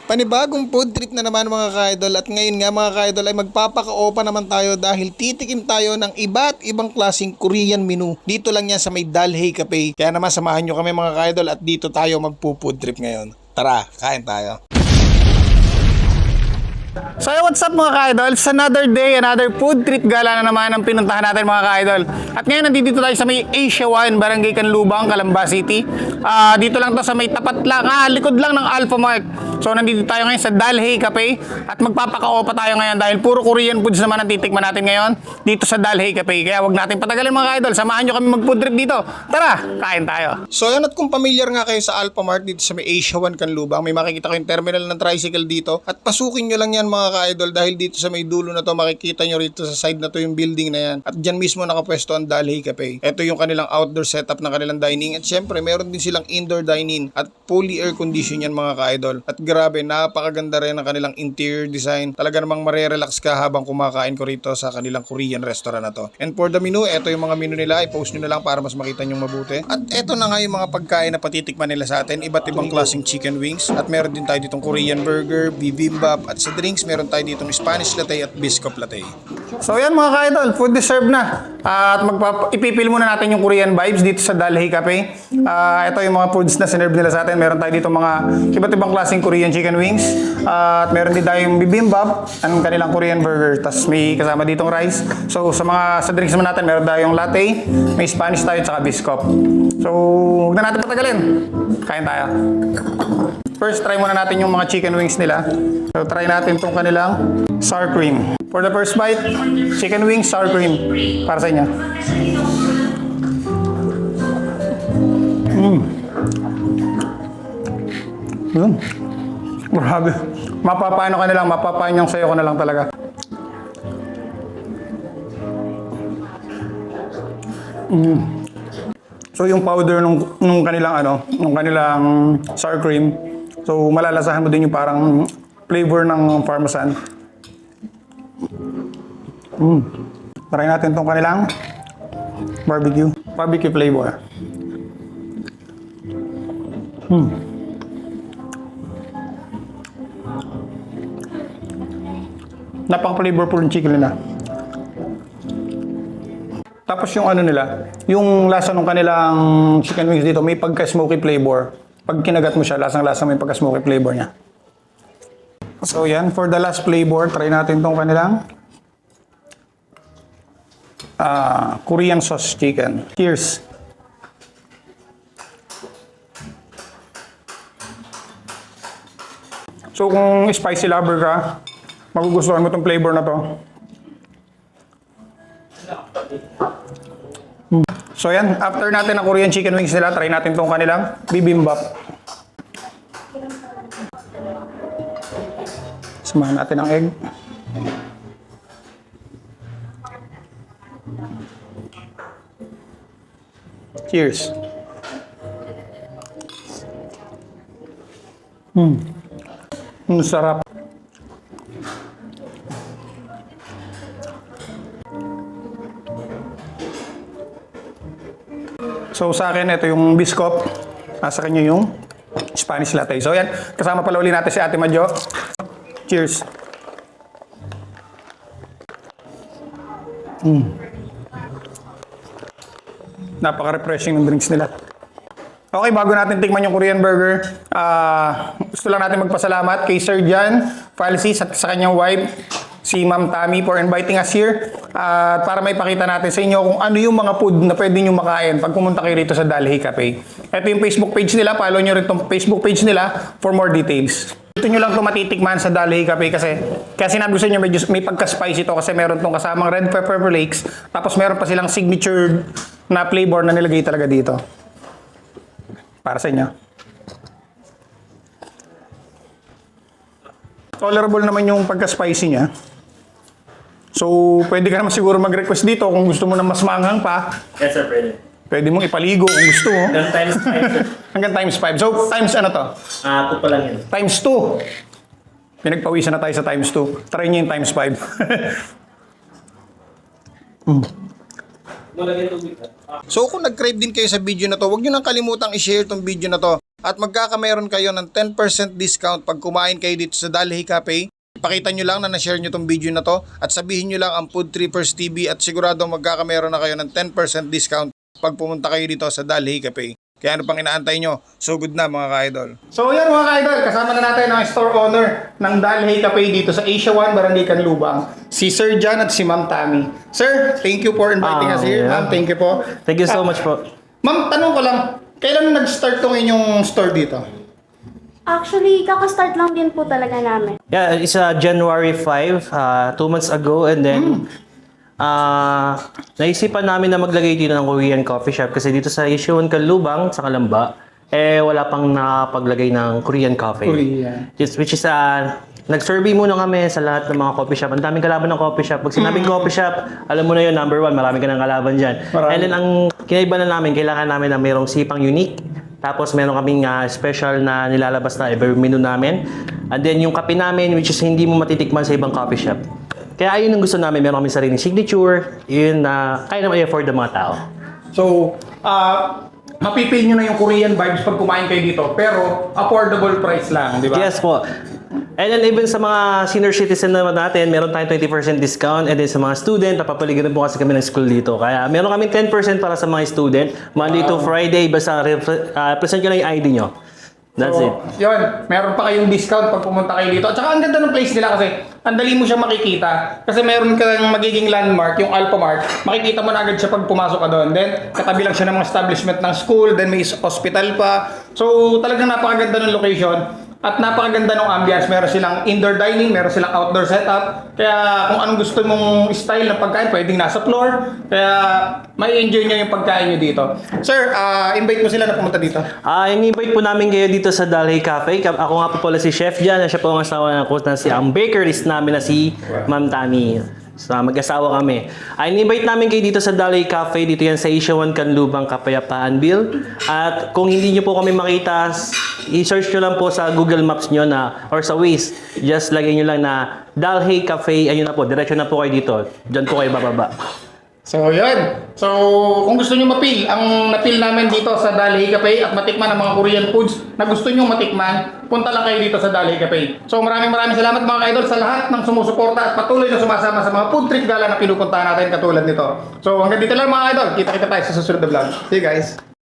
Panibagong food trip na naman mga ka-idol, at ngayon nga mga ka-idol ay magpapaka-opa naman tayo dahil titikim tayo ng iba't ibang klaseng Korean menu. Dito lang yan sa may Dalhey Cafe. Kaya naman samahan nyo kami mga ka-idol at dito tayo magpo-food trip ngayon. Tara, kain tayo. So what's up mga ka-idol? It's another day, another food trip gala na naman ang pinuntahan natin mga ka-idol. At ngayon nandito tayo sa may Asia 1, Barangay Canlubang, Calamba City. Dito lang to sa may tapat lang, likod lang ng Alpha Mart. So nandito tayo ngayon sa Dalhey Cafe at magpapaka-opa tayo ngayon dahil puro Korean foods naman ang titikman natin ngayon dito sa Dalhey Cafe. Kaya wag natin patagalin mga ka-idol, samahan nyo kami mag-food trip dito. Tara, kain tayo. So yan, at kung familiar nga kayo sa Alpha Mart dito sa may Asia 1 Canlubang, may makikita kayong terminal ng tricycle dito at pasukin nyo lang yan mga ka-idol dahil dito sa may dulo na to makikita nyo rito sa side na to yung building na yan at dyan mismo nakapwesto ang Dalhey Cafe. Ito yung kanilang outdoor setup ng kanilang dining at syempre meron din silang indoor dining at fully air condition yan mga ka-idol. At grabe, napakaganda rin ang kanilang interior design. Talaga namang marerelax ka habang kumakain ko rito sa kanilang Korean restaurant na to. And for the menu, ito yung mga menu nila, i-post nyo na lang para mas makita nyo mabuti. At ito na nga yung mga pagkain na patitikman nila sa atin, iba't ibang klaseng chicken wings at meron din tayo ditong Korean burger, bibimbap at sa drinks meron tayo ditong Spanish latte at biscuit latte. So yan mga ka-idol, food is served na. At ipipil muna natin yung Korean vibes dito sa Dalhey Cafe. Ito yung mga foods na sinerve nila sa atin. Meron tayo dito mga iba't ibang klaseng Korean chicken wings. At meron din tayong bibimbap, ang kanilang Korean burger. Tapos may kasama ditong rice. So sa drinks naman natin, meron tayong latte, may Spanish tayo at saka biscuit. So huwag na natin patagalin. Kain tayo. First, try muna natin yung mga chicken wings nila. So, try natin itong kanilang sour cream. For the first bite, chicken wings, sour cream. Para sa inyo. Yun. Grabe. Mapapaano ka na lang, mapapanyang sayo ka na lang talaga. So, yung powder nung kanilang sour cream, so, malalasahan mo din yung parang flavor ng parmesan. Try natin itong kanilang barbecue flavor. Napaka-flavorful yung chicken nila. Tapos yung nila, yung lasa ng kanilang chicken wings dito, may pagka-smoky flavor. Pag kinagat mo siya, lasang-lasa may pagka-smoky flavor niya. So yan, for the last flavor, try natin tong kanilang Korean sauce chicken. Cheers! So kung spicy lover ka, magugustuhan mo tong flavor na to. So yan, after natin ang Korean chicken wings nila, try natin tong kanilang bibimbap. Samahan natin ang egg. Cheers. Ang sarap. So sa akin, ito yung biscuit. Sa kanya yung Spanish latte. So yan, kasama pala uli natin si Ate Madjo. Cheers! Napaka-refreshing ng drinks nila. Okay, bago natin tikman yung Korean burger, gusto lang natin magpasalamat kay Sir John Falsis at sa kanyang wife, si Ma'am Tammy, for inviting us here para may pakita natin sa inyo kung ano yung mga food na pwede nyo makain pag pumunta kayo rito sa Dalhey Cafe. Ito yung Facebook page nila, follow nyo rin itong Facebook page nila for more details. Dito nyo lang ito matitikman sa Dalhey Cafe kasi sinabi ko sa inyo may pagka-spicy ito kasi meron itong kasamang red pepper flakes tapos meron pa silang signature na flavor na nilagay talaga dito. Para sa inyo. Tolerable naman yung pagka-spicy niya. So, pwede ka naman siguro mag-request dito kung gusto mo na mas maanghang pa. Yes sir, pwede. Pwede mong ipaligo kung gusto mo. Hanggang times 5 sir. Hanggang times 5. So, times ano to? 2 pa lang yun. Times 2. Pinagpawisan na tayo sa times 2. Try nyo yung times 5. So kung nag-crave din kayo sa video na to, huwag nyo nang kalimutang i-share tong video na to. at magkakameron kayo ng 10% discount pag kumain kayo dito sa Dalhi Cafe. Pakita nyo lang na na-share nyo tong video na to at sabihin nyo lang ang Food Trippers TV at sigurado magkakameron na kayo ng 10% discount pag pumunta kayo dito sa Dalhi Cafe. Kaya ano pang inaantay nyo? So good na mga ka-idol. So yan mga ka-idol, kasama na natin ang store owner ng Dalhi Cafe dito sa Asia 1, Barangay Canlubang, si Sir John at si Ma'am Tammy. Sir, thank you for inviting us here. Yeah. Ma'am, thank you po. Thank you so much po. Ma'am, tanong ko lang, kailan nag-start tong inyong store dito? Actually, kakastart lang din po talaga namin. Yeah, it's January 5, 2 months ago, and then naisipan namin na maglagay dito ng Korean coffee shop kasi dito sa Ishiwan Canlubang sa Kalamba, wala pang nakapaglagay ng Korean coffee. Korean. Which is, nag-survey muna kami sa lahat ng mga coffee shop. Ang daming kalaban ng coffee shop. Pag sinabing coffee shop, alam mo na yun, number 1, marami ka ng kalaban dyan. Marami. And then, ang kinaiba na namin, kailangan namin na mayroong sipang unique. Tapos, meron kaming special na nilalabas na every menu namin. And then, yung kape namin, which is hindi mo matitikman sa ibang coffee shop. Kaya ayun ang gusto namin. Meron kaming sariling signature. Yun na kaya naman i-afford ng mga tao. So, mapipil nyo na yung Korean vibes pag kumain kayo dito, pero affordable price lang, di ba? Yes po. And then even sa mga senior citizen naman natin, meron tayong 20% discount. And then sa mga student, napapaligiran po kasi kami ng school dito. Kaya meron kami 10% para sa mga student. Monday to Friday, basta present nyo lang yung ID nyo. That's So, it. yun, meron pa kayong discount pag pumunta kayo dito. At saka ang ganda ng place nila kasi ang dali mo siya makikita. Kasi meron kang magiging landmark, yung Alpha Mart. Makikita mo na agad siya pag pumasok ka doon. Then, katabi lang siya ng mga establishment ng school. Then, may hospital pa. So, talagang napakaganda ng location. At napakaganda ng ambience. Meron silang indoor dining, meron silang outdoor setup. Kaya kung anong gusto mong style ng pagkain, pwedeng nasa floor. Kaya may enjoy nyo yung pagkain nyo dito. Sir, invite mo sila na pumunta dito. In-invite po namin kayo dito sa Dalhi Cafe. Ako nga po pala si Chef Jan. Siya po ang asawa ng coach na ang bakerist namin na si Ma'am Tammy. So, mag-asawa kami. In-invite namin kayo dito sa Dalhi Cafe. Dito yan sa Asia 1 Canlubang, Kapayapaan Bill. At kung hindi nyo po kami makita, i-search nyo lang po sa Google Maps nyo na, or sa Waze. Just lagay nyo lang na Dalhi Cafe. Ayun na po, diretso na po kayo dito. Diyan po kayo bababa. So, yun. So, kung gusto nyo mapil, ang napil namin dito sa Dalhi Cafe at matikman ang mga Korean foods na gusto nyo matikman, punta lang kayo dito sa Dalhi Cafe. So, maraming salamat mga ka-idol sa lahat ng sumusuporta at patuloy na sumasama sa mga food trip gala na pinupuntahan natin katulad nito. So, hanggang dito lang mga ka-idol. Kita-kita tayo sa susunod na vlog. See you guys.